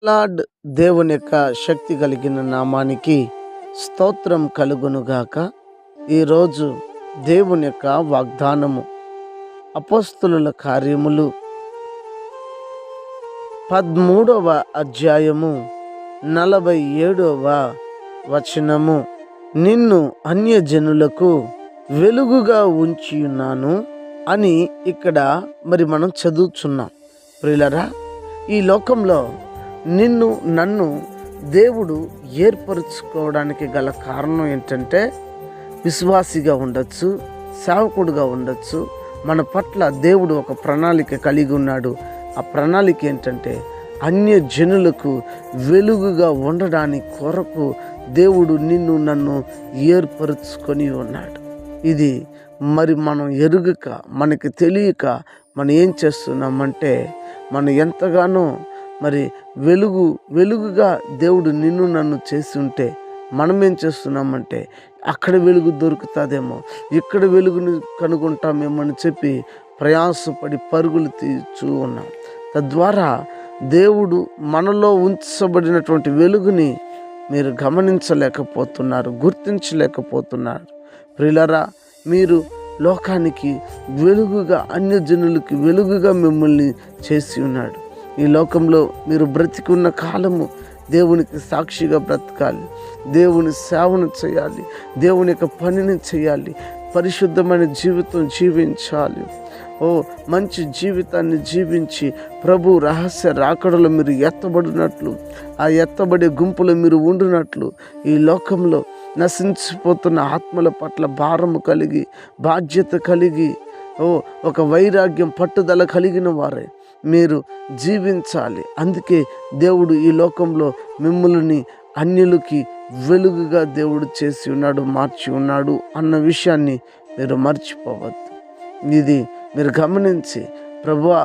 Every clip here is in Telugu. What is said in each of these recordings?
లార్డ్ దేవుని యొక్క శక్తి కలిగిన నామానికి స్తోత్రం కలుగునుగాక. ఈరోజు దేవుని యొక్క వాగ్దానము అపోస్తలుల కార్యములు 13వ అధ్యాయము 47వ వచనము. నిన్ను అన్యజనులకు వెలుగుగా ఉంచి ఉన్నాను అని ఇక్కడ మనం చదువుతున్నాం. ప్రియులరా, ఈ లోకంలో నిన్ను నన్ను దేవుడు ఏర్పరచుకోవడానికి గల కారణం ఏంటంటే, విశ్వాసిగా ఉండొచ్చు, సేవకుడుగా ఉండొచ్చు. మన పట్ల దేవుడు ఒక ప్రణాళిక కలిగి ఉన్నాడు. ఆ ప్రణాళిక ఏంటంటే, అన్య జనులకు వెలుగుగా ఉండడానికి కొరకు దేవుడు నిన్ను నన్ను ఏర్పరచుకొని ఉన్నాడు. ఇది మనం ఎరుగక, మనకి తెలియక మనం ఏం చేస్తున్నామంటే, మనం ఎంతగానో వెలుగుగా దేవుడు నిన్ను నన్ను చేసి ఉంటే మనం ఏం చేస్తున్నామంటే, అక్కడ వెలుగు దొరుకుతుందేమో, ఇక్కడ వెలుగుని కనుగొంటామేమో అని చెప్పి ప్రయాసపడి పరుగులు తీర్చు ఉన్నాం. తద్వారా దేవుడు మనలో ఉంచబడినటువంటి వెలుగుని మీరు గమనించలేకపోతున్నారు, గుర్తించలేకపోతున్నారు. ప్రియులారా, మీరు లోకానికి వెలుగుగా, అన్యజనులకి వెలుగుగా మిమ్మల్ని చేసి ఉన్నాడు. ఈ లోకంలో మీరు బ్రతికున్న కాలము దేవునికి సాక్షిగా బ్రతకాలి, దేవుని సేవను చేయాలి, దేవుని యొక్క పనిని చేయాలి, పరిశుద్ధమైన జీవితం జీవించాలి. మంచి జీవితాన్ని జీవించి ప్రభు రహస్య రాకడలో మీరు ఎత్తబడినట్లు, ఆ ఎత్తబడే గుంపులో మీరు ఉండినట్లు, ఈ లోకంలో నశించిపోతున్న ఆత్మల పట్ల భారము కలిగి, బాధ్యత కలిగి, ఒక వైరాగ్యం, పట్టుదల కలిగిన వారే మీరు జీవించాలి. అందుకే దేవుడు ఈ లోకంలో మిమ్మల్ని అన్యులకి వెలుగుగా దేవుడు చేసి ఉన్నాడు, మార్చి ఉన్నాడు అన్న విషయాన్ని మీరు మర్చిపోవద్దు. ఇది మీరు గమనించి, ప్రభువా,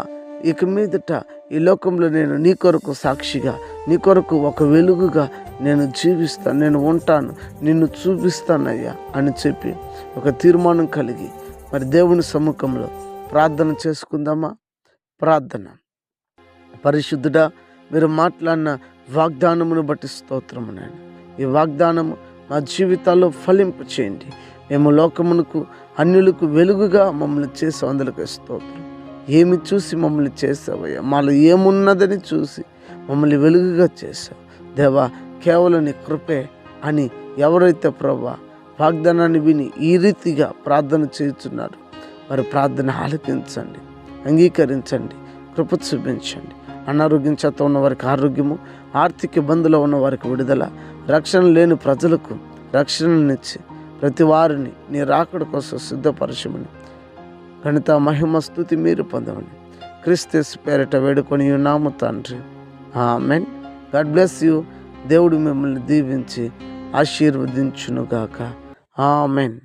ఇక మీదట ఈ లోకంలో నేను నీ కొరకు సాక్షిగా, నీ కొరకు ఒక వెలుగుగా నేను జీవిస్తాను, నేను ఉంటాను, నిన్ను చూపిస్తానయ్యా అని చెప్పి ఒక తీర్మానం కలిగి దేవుని సముఖంలో ప్రార్థన చేసుకుందామా? ప్రార్థన. పరిశుద్ధుడా, మీరు మాట్లాడిన వాగ్దానమును బట్టి స్తోత్రము నాయన. ఈ వాగ్దానము మా జీవితాల్లో ఫలింపు చేయండి. మేము లోకమునకు, అన్యులకు వెలుగుగా మమ్మల్ని చేసావు, అందులోకి స్తోత్రం. ఏమి చూసి మమ్మల్ని చేసావయ్యా? మాలో ఏమున్నదని చూసి మమ్మల్ని వెలుగుగా చేసావు దేవా. కేవలం నీ కృపే అని ఎవరైతే ప్రభువా వాగ్దానాన్ని విని ఈ రీతిగా ప్రార్థన చేస్తున్నారు, వారి ప్రార్థన ఆలకించండి, అంగీకరించండి, కృప చూపించండి. అనారోగ్యం చేత ఉన్న వారికి ఆరోగ్యము, ఆర్థిక ఇబ్బందులో ఉన్న వారికి విడుదల, రక్షణ లేని ప్రజలకు రక్షణనిచ్చి ప్రతి వారిని నీ రాకడ కోసం సిద్ధపరచమని, ఘనత మహిమ స్తుతి మీరు పొందమని క్రీస్తు పేరిట వేడుకొని ఉన్నాము తండ్రి, ఆమెన్. God bless you. దేవుడు మిమ్మల్ని దీవించి ఆశీర్వదించునుగాక. ఆమెన్.